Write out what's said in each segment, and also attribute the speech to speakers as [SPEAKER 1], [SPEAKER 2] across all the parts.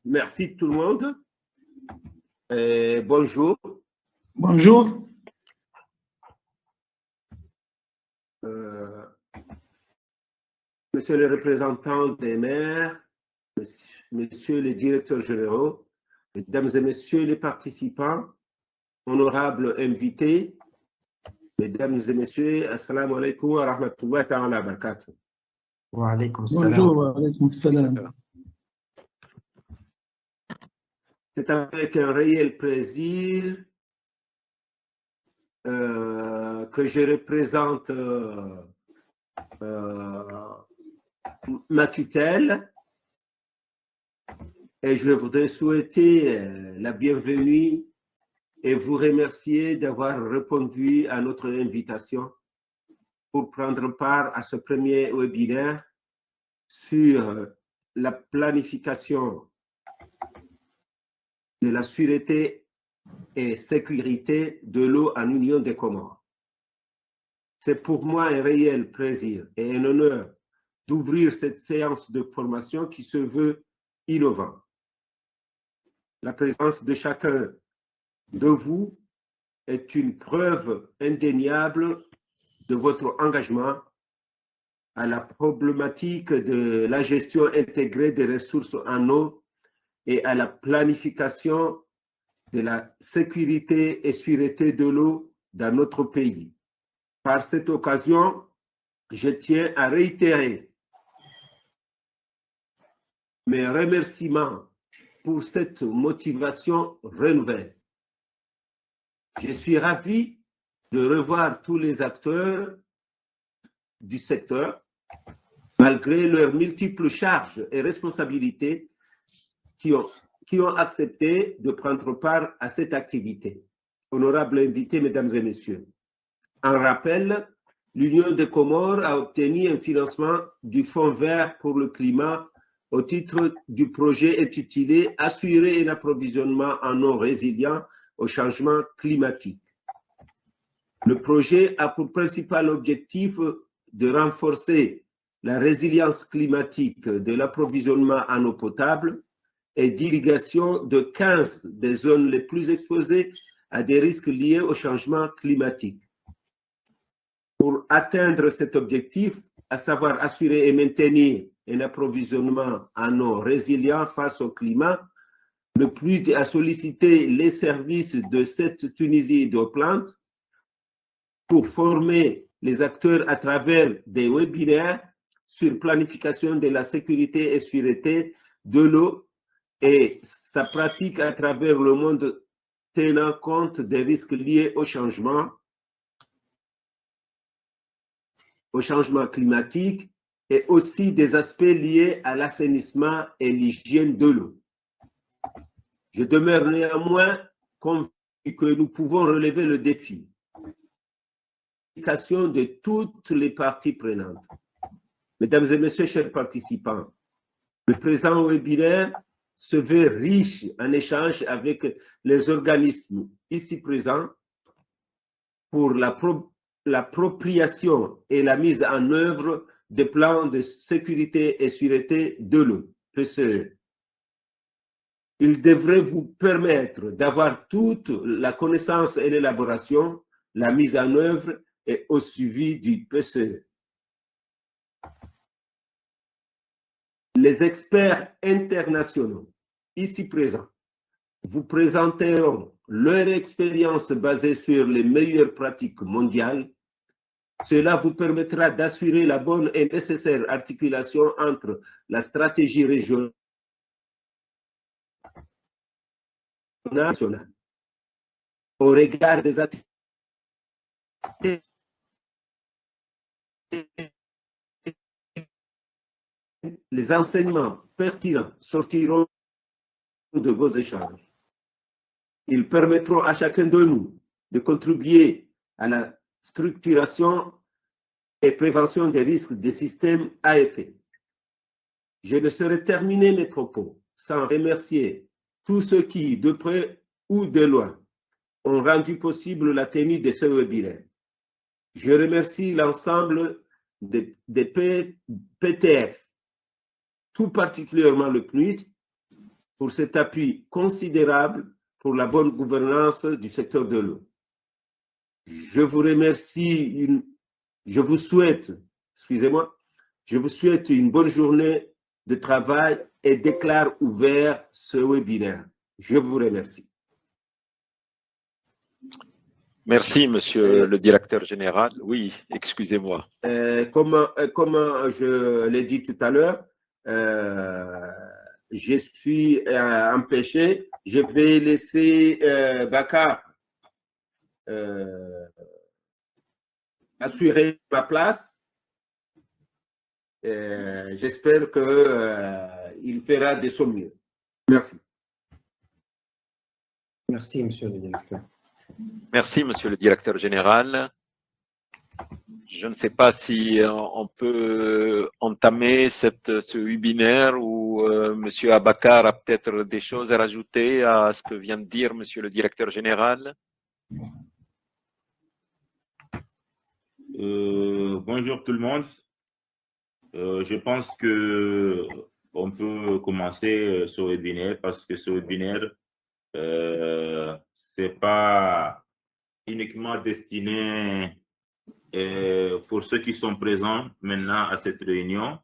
[SPEAKER 1] Merci tout le monde. Bonjour.
[SPEAKER 2] Bonjour.
[SPEAKER 1] Monsieur le représentant des maires, Monsieur les directeurs généraux, Mesdames et Messieurs les participants, honorables invités, Mesdames et Messieurs, Assalamu alaikum wa rahmatullahi wa barakatuh.
[SPEAKER 3] Wa alaykum salam.
[SPEAKER 2] Bonjour, wa alaykum salam.
[SPEAKER 1] C'est avec un réel plaisir que je représente ma tutelle et je voudrais souhaiter la bienvenue et vous remercier d'avoir répondu à notre invitation pour prendre part à ce premier webinaire sur la planification de la sûreté et sécurité de l'eau en Union des Comores. C'est pour moi un réel plaisir et un honneur d'ouvrir cette séance de formation qui se veut innovante. La présence de chacun de vous est une preuve indéniable de votre engagement à la problématique de la gestion intégrée des ressources en eau et à la planification de la sécurité et sûreté de l'eau dans notre pays. Par cette occasion, je tiens à réitérer mes remerciements pour cette motivation renouvelée. Je suis ravi de revoir tous les acteurs du secteur, malgré leurs multiples charges et responsabilités, qui ont accepté de prendre part à cette activité. Honorables invités, mesdames et messieurs, en rappel, l'Union des Comores a obtenu un financement du Fonds vert pour le climat au titre du projet intitulé « Assurer un approvisionnement en eau résilient au changement climatique ». Le projet a pour principal objectif de renforcer la résilience climatique de l'approvisionnement en eau potable et d'irrigation de 15 des zones les plus exposées à des risques liés au changement climatique. Pour atteindre cet objectif, à savoir assurer et maintenir un approvisionnement en eau résilient face au climat, le PNUD a sollicité les services de cette Tunisie d'eau plante pour former les acteurs à travers des webinaires sur planification de la sécurité et sûreté de l'eau et sa pratique à travers le monde tenant compte des risques liés au changement climatique et aussi des aspects liés à l'assainissement et l'hygiène de l'eau. Je demeure néanmoins convaincu que nous pouvons relever le défi de toutes les parties prenantes. Mesdames et messieurs, chers participants, le présent webinaire se veut riche en échanges avec les organismes ici présents pour l'appropriation et la mise en œuvre des plans de sécurité et sûreté de l'eau, PCE. Il devrait vous permettre d'avoir toute la connaissance et l'élaboration, la mise en œuvre et au suivi du PCE. Les experts internationaux ici présents vous présenteront leur expérience basée sur les meilleures pratiques mondiales. Cela vous permettra d'assurer la bonne et nécessaire articulation entre la stratégie régionale nationale au regard des activités les enseignements pertinents sortiront de vos échanges. Ils permettront à chacun de nous de contribuer à la structuration et prévention des risques des systèmes AEP. Je ne saurais terminer mes propos sans remercier tous ceux qui, de près ou de loin, ont rendu possible la tenue de ce webinaire. Je remercie l'ensemble des PTF, tout particulièrement le PNUD, pour cet appui considérable pour la bonne gouvernance du secteur de l'eau. Je vous remercie, je vous souhaite, excusez-moi, je vous souhaite une bonne journée de travail et déclare ouvert ce webinaire. Je vous remercie.
[SPEAKER 4] Merci, monsieur le directeur général. Oui, excusez-moi.
[SPEAKER 1] Comme je l'ai dit tout à l'heure, je suis empêché. Je vais laisser Bakar assurer ma place. J'espère qu'il fera de son mieux. Merci.
[SPEAKER 3] Merci, monsieur le directeur.
[SPEAKER 4] Merci, monsieur le directeur général. Je ne sais pas si on peut entamer ce webinaire ou monsieur Abakar a peut-être des choses à rajouter à ce que vient de dire monsieur le directeur général.
[SPEAKER 5] Bonjour tout le monde. Je pense que on peut commencer ce webinaire parce que ce webinaire c'est pas uniquement destiné pour ceux qui sont présents maintenant à cette réunion,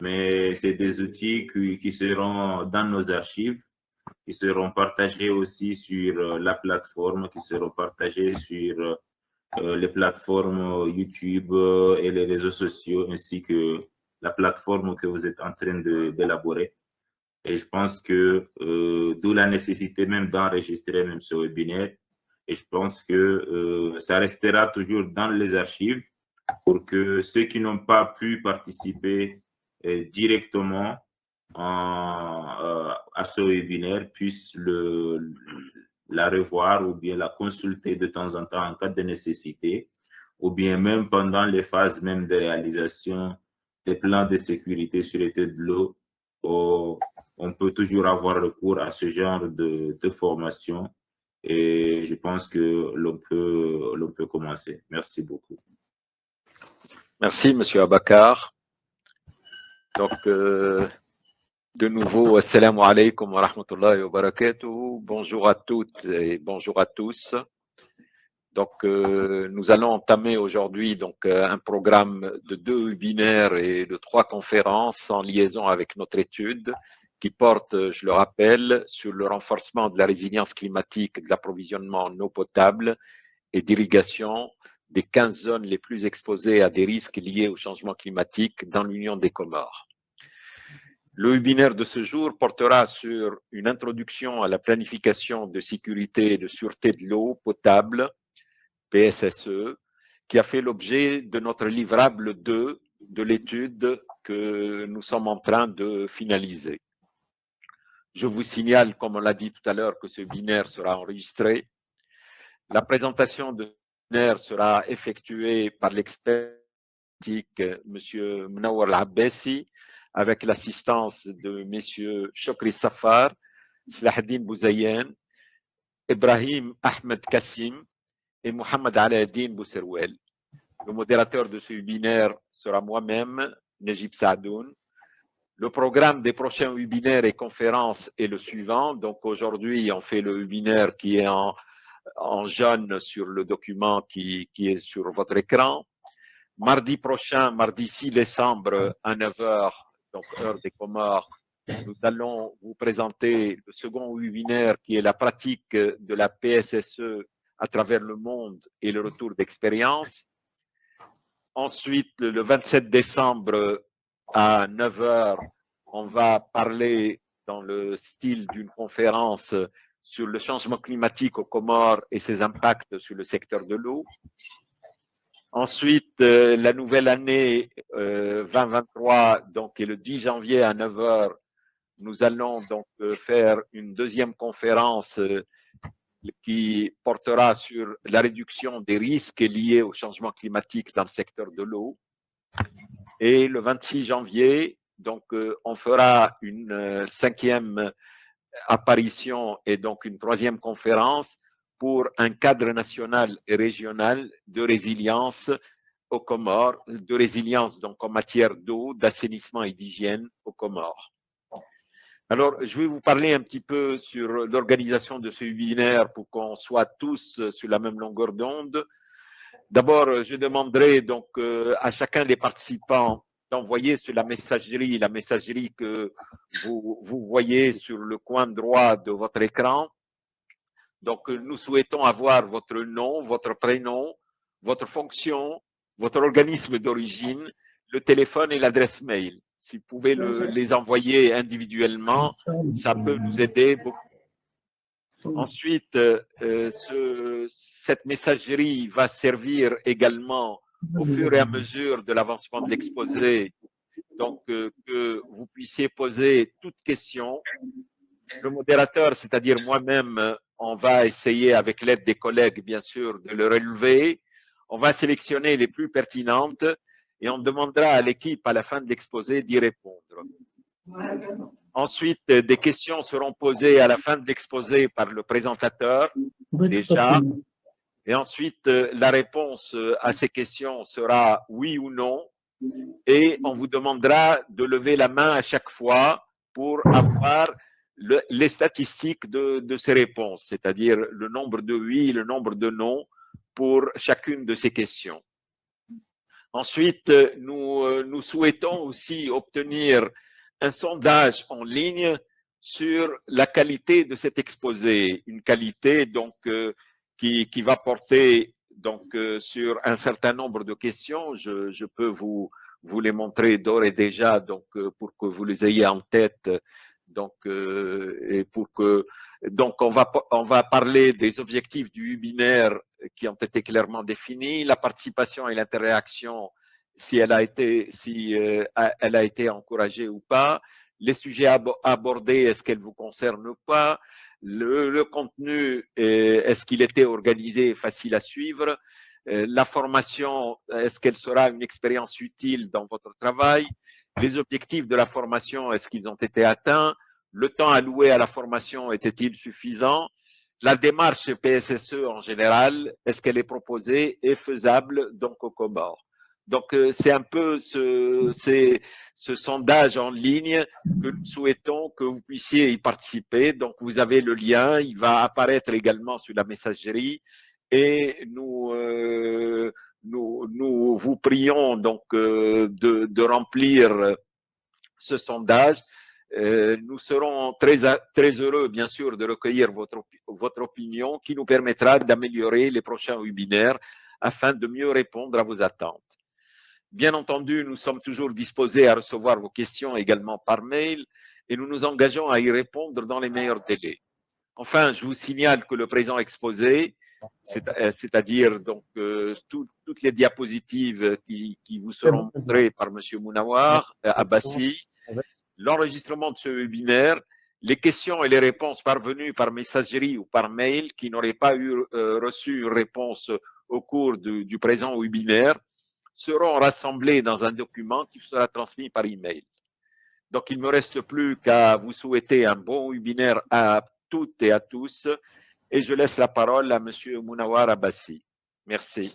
[SPEAKER 5] mais c'est des outils qui seront dans nos archives, qui seront partagés aussi sur la plateforme, qui seront partagés sur les plateformes YouTube et les réseaux sociaux, ainsi que la plateforme que vous êtes en train d'élaborer. Et je pense que d'où la nécessité même d'enregistrer même ce webinaire. Et je pense que ça restera toujours dans les archives pour que ceux qui n'ont pas pu participer directement à ce webinaire puissent la revoir ou bien la consulter de temps en temps en cas de nécessité, ou bien même pendant les phases même de réalisation des plans de sécurité sur l'état de l'eau. On peut toujours avoir recours à ce genre de formation et je pense que l'on peut commencer. Merci beaucoup.
[SPEAKER 4] Merci, monsieur Abakar. Donc, de nouveau, assalamu alaikum wa rahmatullahi wa barakatuh. Bonjour à toutes et bonjour à tous. Donc, nous allons entamer aujourd'hui un programme de 2 webinaires et de 3 conférences en liaison avec notre étude qui porte, je le rappelle, sur le renforcement de la résilience climatique de l'approvisionnement en eau potable et d'irrigation des 15 zones les plus exposées à des risques liés au changement climatique dans l'Union des Comores. Le webinaire de ce jour portera sur une introduction à la planification de sécurité et de sûreté de l'eau potable, PSSE, qui a fait l'objet de notre livrable 2 de l'étude que nous sommes en train de finaliser. Je vous signale, comme on l'a dit tout à l'heure, que ce webinaire sera enregistré. La présentation de ce webinaire sera effectuée par l'expert M. Mnawar Al-Abbasi, avec l'assistance de M. Chokri Safar, Slahdin Bouzayen, Ibrahim Ahmed Kassim et Mohamed Alaeddin Bousserwel. Le modérateur de ce webinaire sera moi-même, Najib Saadoun. Le programme des prochains webinaires et conférences est le suivant. Donc aujourd'hui, on fait le webinaire qui est en jaune sur le document qui est sur votre écran. Mardi prochain, mardi 6 décembre à 9 h, donc heure des Comores, nous allons vous présenter le second webinaire qui est la pratique de la PSSE à travers le monde et le retour d'expérience. Ensuite, le 27 décembre à 9 h, on va parler dans le style d'une conférence sur le changement climatique aux Comores et ses impacts sur le secteur de l'eau. Ensuite, la nouvelle année 2023, donc, est le 10 janvier à 9 h. Nous allons donc faire une deuxième conférence qui portera sur la réduction des risques liés au changement climatique dans le secteur de l'eau. Et le 26 janvier, donc, on fera une 5e apparition et donc une 3e conférence pour un cadre national et régional de résilience aux Comores, de résilience donc en matière d'eau, d'assainissement et d'hygiène aux Comores. Alors, je vais vous parler un petit peu sur l'organisation de ce webinaire pour qu'on soit tous sur la même longueur d'onde. D'abord, je demanderai donc à chacun des participants d'envoyer sur la messagerie que vous voyez sur le coin droit de votre écran. Donc, nous souhaitons avoir votre nom, votre prénom, votre fonction, votre organisme d'origine, le téléphone et l'adresse mail. Si vous pouvez les envoyer individuellement, ça peut nous aider beaucoup. Ensuite, cette messagerie va servir également au fur et à mesure de l'avancement de l'exposé, donc que vous puissiez poser toute question. Le modérateur, c'est-à-dire moi-même, on va essayer avec l'aide des collègues, bien sûr, de le relever. On va sélectionner les plus pertinentes et on demandera à l'équipe à la fin de l'exposé d'y répondre. Ensuite, des questions seront posées à la fin de l'exposé par le présentateur, déjà. Et ensuite, la réponse à ces questions sera oui ou non. Et on vous demandera de lever la main à chaque fois pour avoir les statistiques de ces réponses, c'est-à-dire le nombre de oui, le nombre de non pour chacune de ces questions. Ensuite, nous souhaitons aussi obtenir un sondage en ligne sur la qualité de cet exposé, une qualité donc qui va porter donc sur un certain nombre de questions. Je peux vous les montrer d'ores et déjà donc pour que vous les ayez en tête. Donc et pour que donc on va parler des objectifs du webinaire qui ont été clairement définis, la participation et l'interaction, si elle a été encouragée ou pas, les sujets abordés, est-ce qu'elles vous concernent ou pas, le contenu, est-ce qu'il était organisé et facile à suivre, la formation, est-ce qu'elle sera une expérience utile dans votre travail, les objectifs de la formation, est-ce qu'ils ont été atteints, le temps alloué à la formation était-il suffisant, la démarche PSSE en général, est-ce qu'elle est proposée et faisable donc au Comores. Donc, c'est un peu ce sondage en ligne que nous souhaitons que vous puissiez y participer. Donc, vous avez le lien, il va apparaître également sur la messagerie et nous vous prions donc de remplir ce sondage. Nous serons très heureux, bien sûr, de recueillir votre opinion qui nous permettra d'améliorer les prochains webinaires afin de mieux répondre à vos attentes. Bien entendu, nous sommes toujours disposés à recevoir vos questions également par mail et nous nous engageons à y répondre dans les meilleurs délais. Enfin, je vous signale que le présent exposé, c'est-à-dire donc toutes les diapositives qui vous seront montrées par M. Mounawar Abbassi, l'enregistrement de ce webinaire, les questions et les réponses parvenues par messagerie ou par mail qui n'auraient pas reçu une réponse au cours du présent webinaire seront rassemblés dans un document qui sera transmis par email. Donc, il ne me reste plus qu'à vous souhaiter un bon webinaire à toutes et à tous et je laisse la parole à M. Mounawar Abbassi. Merci.